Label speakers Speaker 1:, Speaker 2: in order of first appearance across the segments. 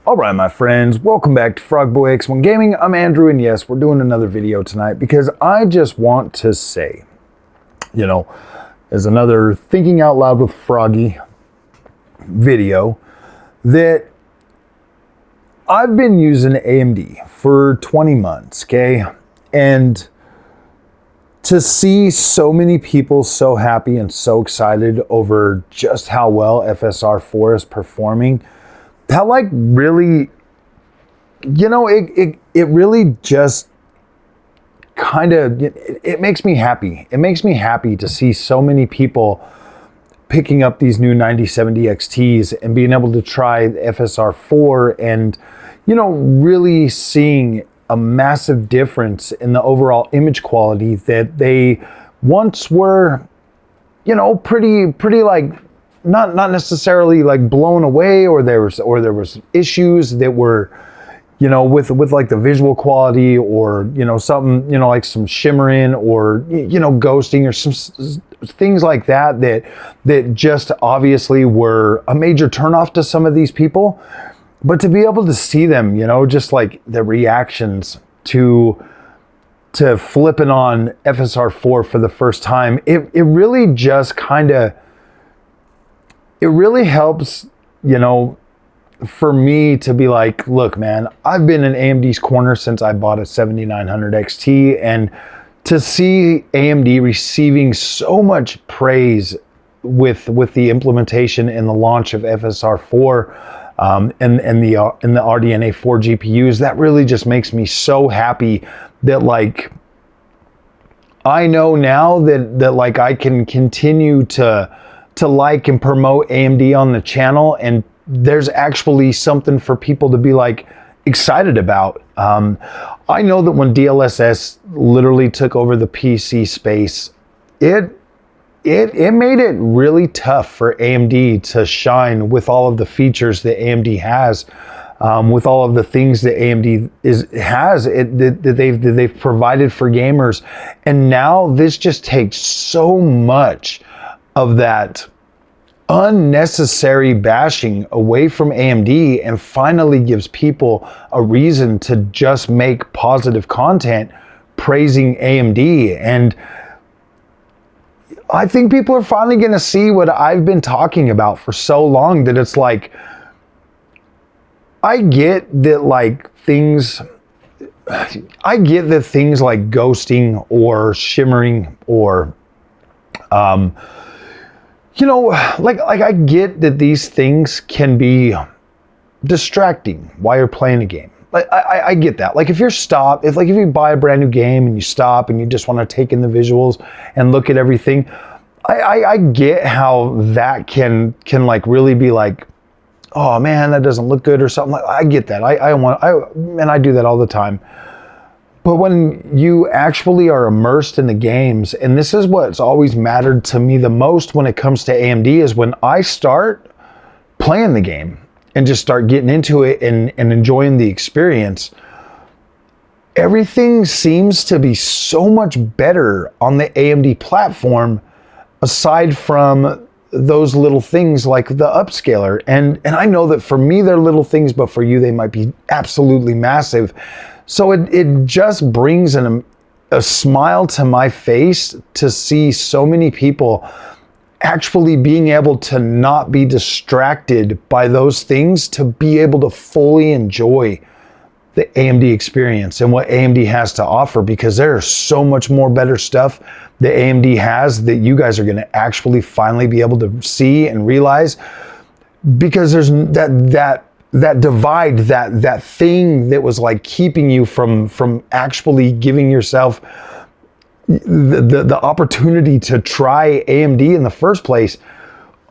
Speaker 1: All right, my friends, welcome back to Frogboy X1 Gaming. I'm Andrew, and yes, we're doing another video tonight because I just want to say, as another Thinking Out Loud with Froggy video, that I've been using AMD for 20 months, okay? And to see so many people so happy and so excited over just how well FSR 4 is performing, that like really, it really just kind of, it makes me happy. It makes me happy to see so many people picking up these new 9070 XTs and being able to try the FSR 4 and, really seeing a massive difference in the overall image quality that they once were, pretty like, not necessarily like blown away, or there was issues that were, with like the visual quality, or something, like some shimmering, or ghosting, or some things like that just obviously were a major turnoff to some of these people. But to be able to see them, just like the reactions to flipping on FSR 4 for the first time, it really just kind of, it really helps, for me to be like, look, man, I've been in AMD's corner since I bought a 7900 XT, and to see AMD receiving so much praise with the implementation and the launch of FSR 4 and the RDNA 4 GPUs, that really just makes me so happy that like I know now that like I can continue to like and promote AMD on the channel, and there's actually something for people to be like excited about. I know that when DLSS literally took over the PC space, it made it really tough for AMD to shine with all of the features that AMD has, with all of the things that AMD that they've provided for gamers. And now this just takes so much of that unnecessary bashing away from AMD and finally gives people a reason to just make positive content praising AMD. And I think people are finally going to see what I've been talking about for so long, that it's like, I get that things like ghosting or shimmering, or I get that these things can be distracting while you're playing a game. I get that. Like if you buy a brand new game and you stop and you just want to take in the visuals and look at everything, I get how that can like really be like, oh man, that doesn't look good or something. I get that. I do that all the time. But when you actually are immersed in the games, and this is what's always mattered to me the most when it comes to AMD, is when I start playing the game and just start getting into it and enjoying the experience, everything seems to be so much better on the AMD platform, aside from those little things like the upscaler. And I know that for me, they're little things, but for you, they might be absolutely massive. So it just brings a smile to my face to see so many people actually being able to not be distracted by those things, to be able to fully enjoy the AMD experience and what AMD has to offer, because there's so much more better stuff that AMD has that you guys are going to actually finally be able to see and realize, because there's that divide, that thing that was like keeping you from actually giving yourself the opportunity to try AMD in the first place.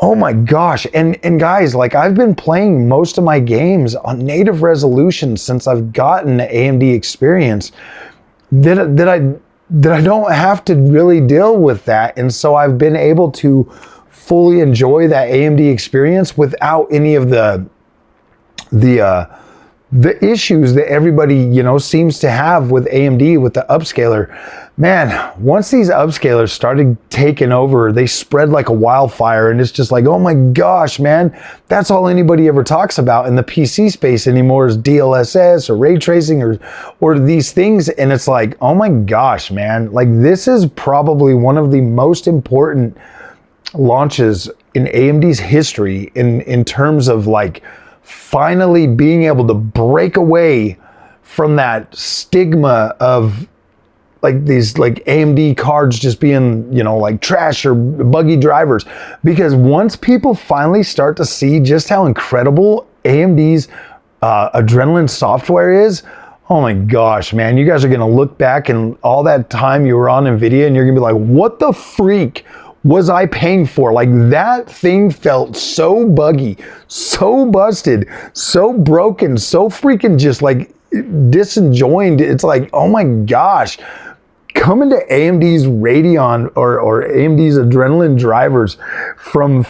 Speaker 1: Oh my gosh. And guys, like I've been playing most of my games on native resolution since I've gotten the AMD experience, that I don't have to really deal with that. And so I've been able to fully enjoy that AMD experience without any of the the issues that everybody, you know, seems to have with AMD, with the upscaler, man, once these upscalers started taking over, they spread like a wildfire, and it's just like, oh my gosh, man, that's all anybody ever talks about in the PC space anymore is DLSS or ray tracing or these things. And it's like, oh my gosh, man, like this is probably one of the most important launches in AMD's history in terms of like finally being able to break away from that stigma of like these like AMD cards just being, you know, like trash or buggy drivers. Because once people finally start to see just how incredible AMD's Adrenalin software is, oh my gosh, man, you guys are gonna look back and all that time you were on NVIDIA and you're gonna be like, what the freak was I paying for? Like that thing felt so buggy, so busted, so broken, so freaking just like disjointed. It's like, oh my gosh, coming to AMD's Radeon or AMD's Adrenalin drivers from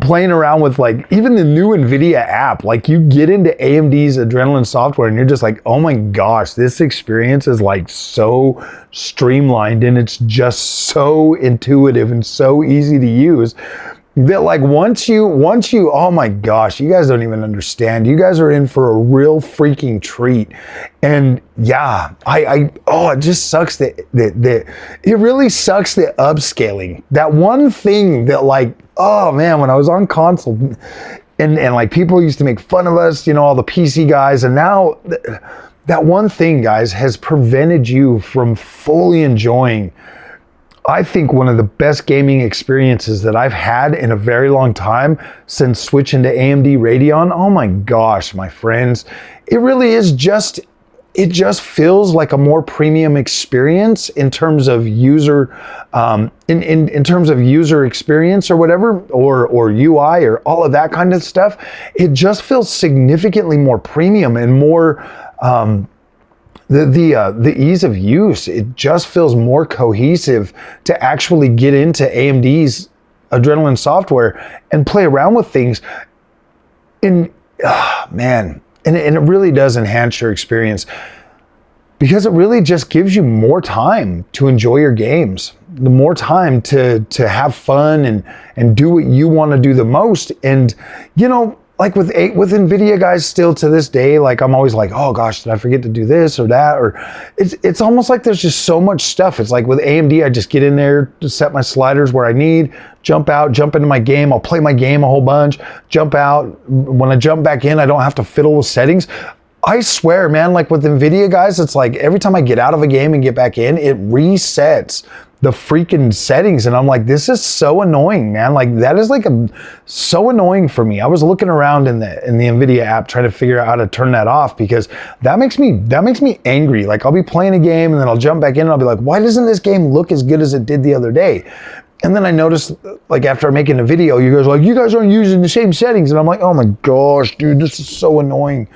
Speaker 1: playing around with like even the new NVIDIA app, like you get into AMD's Adrenalin software and you're just like, oh my gosh, this experience is like so streamlined and it's just so intuitive and so easy to use that like once you, oh my gosh, you guys don't even understand. You guys are in for a real freaking treat. And yeah, it just sucks that it really sucks that upscaling, that one thing that like, oh man, when I was on console and like people used to make fun of us, you know, all the PC guys, and now that one thing, guys, has prevented you from fully enjoying, I think, one of the best gaming experiences that I've had in a very long time since switching to AMD Radeon. Oh my gosh, my friends, it really is just, it just feels like a more premium experience in terms of user, in terms of user experience or whatever, or UI or all of that kind of stuff. It just feels significantly more premium and more, the ease of use. It just feels more cohesive to actually get into AMD's Adrenalin software and play around with things. Man, and it really does enhance your experience because it really just gives you more time to enjoy your games, the more time to have fun and do what you want to do the most. And you know, like with NVIDIA guys, still to this day, like I'm always like, oh gosh, did I forget to do this or that? Or it's almost like there's just so much stuff. It's like with AMD, I just get in there to set my sliders where I need, jump out, jump into my game. I'll play my game a whole bunch, jump out. When I jump back in, I don't have to fiddle with settings. I swear, man, like with NVIDIA guys, it's like every time I get out of a game and get back in, it resets the freaking settings. And I'm like, this is so annoying, man. Like that is like so annoying for me. I was looking around in the NVIDIA app trying to figure out how to turn that off because that makes me angry. Like I'll be playing a game and then I'll jump back in and I'll be like, why doesn't this game look as good as it did the other day? And then I noticed, like after making a video, you guys are like, you guys aren't using the same settings. And I'm like, oh my gosh, dude, this is so annoying.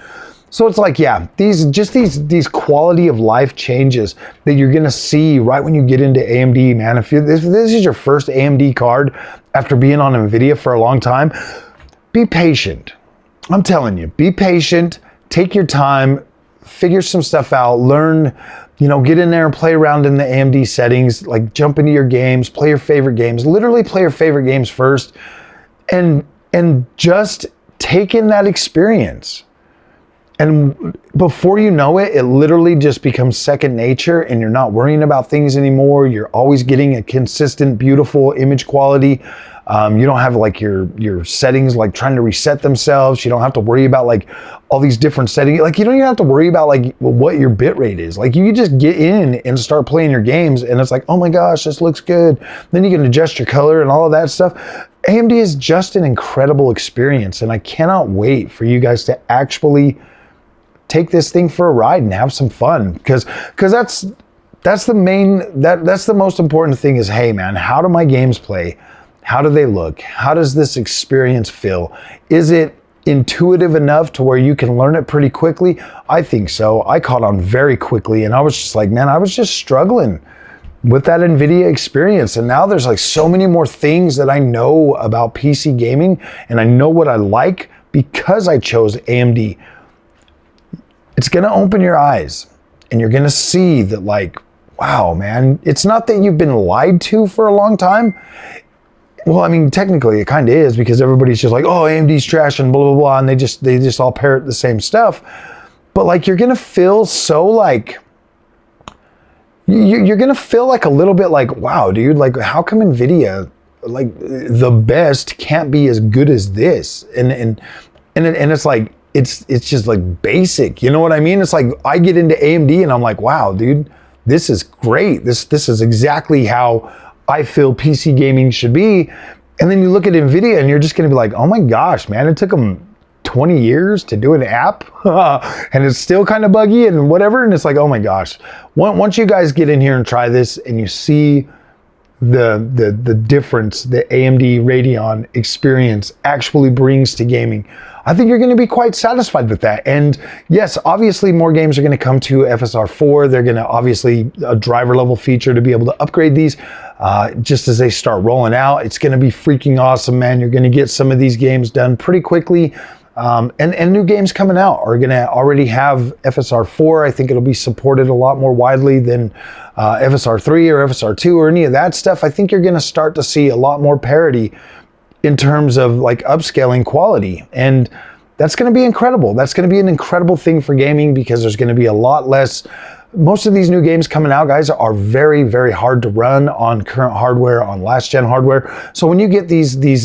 Speaker 1: So it's like, yeah, these quality of life changes that you're gonna see right when you get into AMD, man. If this is your first AMD card after being on NVIDIA for a long time, be patient. I'm telling you, be patient, take your time, figure some stuff out, learn, you know, get in there and play around in the AMD settings, like jump into your games, play your favorite games, literally play your favorite games first, and just take in that experience. And before you know it, it literally just becomes second nature and you're not worrying about things anymore. You're always getting a consistent, beautiful image quality. You don't have like your settings like trying to reset themselves. You don't have to worry about like all these different settings. Like you don't even have to worry about like what your bit rate is. Like you can just get in and start playing your games and it's like, oh my gosh, this looks good. Then you can adjust your color and all of that stuff. AMD is just an incredible experience and I cannot wait for you guys to actually take this thing for a ride and have some fun because that's the most important thing is, hey man, how do my games play? How do they look? How does this experience feel? Is it intuitive enough to where you can learn it pretty quickly? I think so. I caught on very quickly and I was just like, man, I was just struggling with that NVIDIA experience. And now there's like so many more things that I know about PC gaming and I know what I like because I chose AMD. it's going to open your eyes, and you're going to see that, like, wow, man, it's not that you've been lied to for a long time. Well, I mean, technically it kind of is, because everybody's just like, oh, AMD's trash and blah, blah, blah. And they just all parrot the same stuff. But like, you're going to feel so like, you're going to feel like a little bit like, wow, dude, like, how come NVIDIA, like, the best can't be as good as this? And it's like, it's just like basic, you know what I mean? It's like, I get into AMD and I'm like, wow, dude, this is great. This is exactly how I feel PC gaming should be. And then you look at NVIDIA and you're just going to be like, oh my gosh, man, it took them 20 years to do an app and it's still kind of buggy and whatever. And it's like, oh my gosh, once you guys get in here and try this and you see the difference the AMD Radeon experience actually brings to gaming, I think you're going to be quite satisfied with that. And yes, obviously more games are going to come to FSR 4. They're going to obviously a driver level feature to be able to upgrade these just as they start rolling out. It's going to be freaking awesome, man. You're going to get some of these games done pretty quickly. And new games coming out are going to already have FSR 4. I think it'll be supported a lot more widely than FSR 3 or FSR 2 or any of that stuff. I think you're going to start to see a lot more parity in terms of like upscaling quality. And that's going to be incredible. That's going to be an incredible thing for gaming, because there's going to be a lot less. Most of these new games coming out, guys, are very, very hard to run on current hardware, on last gen hardware. So when you get these new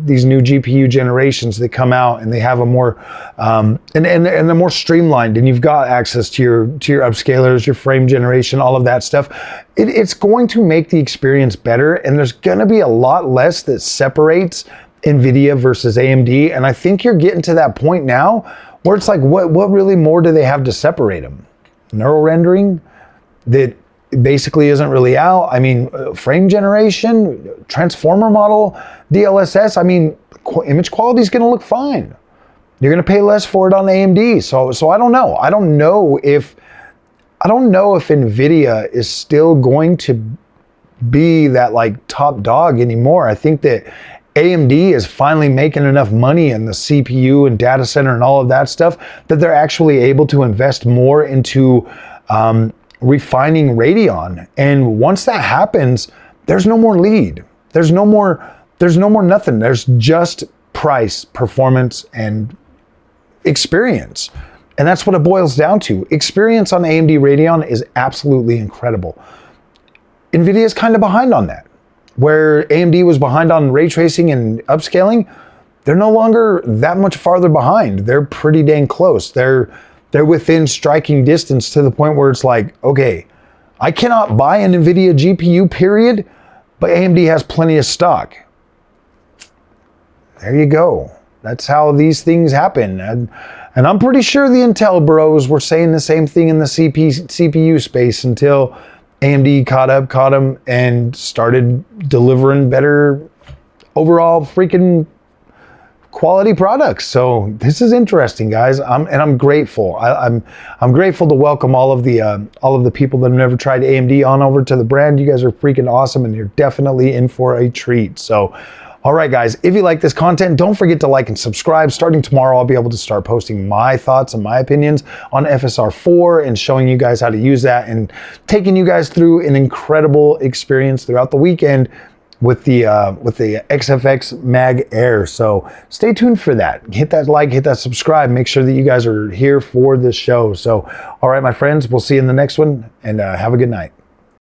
Speaker 1: GPU generations that come out and they have a more and they're more streamlined, and you've got access to your upscalers, your frame generation, all of that stuff, it's going to make the experience better. And there's going to be a lot less that separates NVIDIA versus AMD. And I think you're getting to that point now where it's like, what really more do they have to separate them? Neural rendering that basically isn't really out. I mean, frame generation, transformer model, DLSS. I mean, image quality is going to look fine. You're going to pay less for it on AMD. So I don't know. I don't know if NVIDIA is still going to be that like top dog anymore. I think that AMD is finally making enough money in the CPU and data center and all of that stuff that they're actually able to invest more into refining Radeon. And once that happens, there's no more lead. There's no more nothing. There's just price, performance, and experience. And that's what it boils down to. Experience on AMD Radeon is absolutely incredible. NVIDIA is kind of behind on that. Where AMD was behind on ray tracing and upscaling, they're no longer that much farther behind. They're pretty dang close. They're within striking distance, to the point where it's like, okay, I cannot buy an NVIDIA GPU, period, but AMD has plenty of stock. There you go. That's how these things happen. And I'm pretty sure the Intel bros were saying the same thing in the CPU space until AMD caught them and started delivering better overall freaking quality products. So this is interesting, guys. I'm grateful. I'm grateful to welcome all of the people that have never tried AMD on over to the brand. You guys are freaking awesome, and you're definitely in for a treat. So, all right, guys, if you like this content, don't forget to like and subscribe. Starting tomorrow, I'll be able to start posting my thoughts and my opinions on FSR 4 and showing you guys how to use that and taking you guys through an incredible experience throughout the weekend with the XFX Mag Air. So stay tuned for that. Hit that like, hit that subscribe. Make sure that you guys are here for this show. So, all right, my friends, we'll see you in the next one, and have a good night.